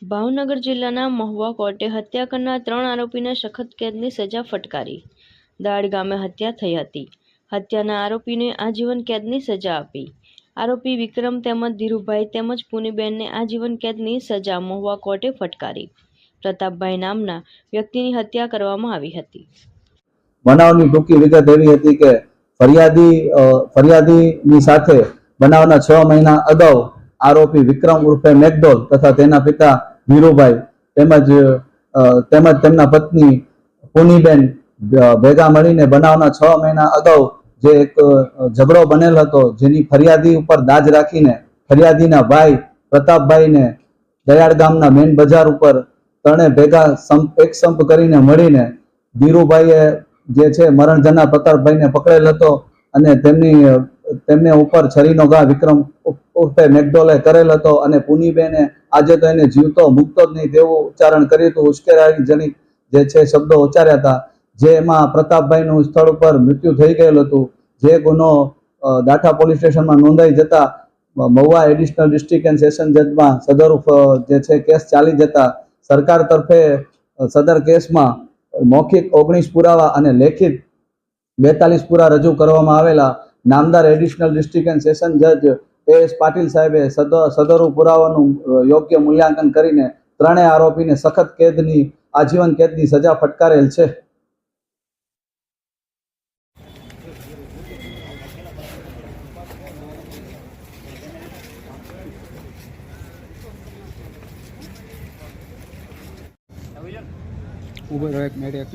ભાવનગર જિલ્લાના મહુવા કોર્ટે હત્યા કરનાર 3 આરોપીને સખત કેદની સજા ફટકારી। દાડ ગામે હત્યા થઈ હતી। હત્યાના આરોપીને આજીવન કેદની સજા આપી। આરોપી વિક્રમ તેમજ ધીરુભાઈ તેમજ પુનીબેનને આજીવન કેદની સજા મહુવા કોર્ટે ફટકારી। પ્રતાપભાઈ નામના વ્યક્તિની હત્યા કરવામાં આવી હતી। બનાવની ટૂંકી વિગત એવી હતી કે ફરિયાદીની સાથે બનાવના 6 મહિના અગાઉ આરોપી વિક્રમ ઉર્ફે મેકડોલ તથા તેના પિતા ધીરુભાઈ તેમજ તેમના પત્ની પુનીબેન ભેગા મળીને બનાવના 6 મહિના અગાઉ જે એક ઝઘડો બનેલ હતો, જેની ફરિયાદી ઉપર દાજ રાખીને ફરિયાદીના ભાઈ પ્રતાપભાઈને દયાળ ગામના મેન બજાર ઉપર ત્રણે ભેગા એક સંપ કરીને મળીને ધીરુભાઈએ જે છે મરણ જનાર પ્રતાપભાઈને પકડેલ હતો અને તેમને ઉપર છરીનો ઘા વિક્રમ ઉર્ફે મેકડોલે કરેલ હતો અને પુનીબેને આજે તો એને જીવતો મુકતો જ નહીં તેવું ઉચ્ચારણ કર્યું હતું। ઉશ્કેરાણીજનક જે છે શબ્દો ઉચ્ચાર્યા હતા, જેમાં પ્રતાપભાઈનું સ્થળ ઉપર મૃત્યુ થઈ ગયેલું હતું। જે ગુનો દાઠા પોલીસ સ્ટેશનમાં નોંધાઈ જતા Mahuva additional district and session જજમાં સદર જે છે કેસ ચાલી જતા સરકાર તરફે સદર કેસમાં મૌખિક 19 પુરાવા અને લેખિત 42 પુરા રજૂ કરવામાં આવેલા। નામદાર એડિશનલ ડિસ્ટ્રિક્ટ એન્ડ સેશન જજ એસ પાટીલ સાહેબે સદરુ પુરાવાનું યોગ્ય મૂલ્યાંકન કરીને ત્રણેય આરોપીને સખત કેદની આજીવન કેદની સજા ફટકારેલ છે। ઉભો રહો, એક મિનિટ।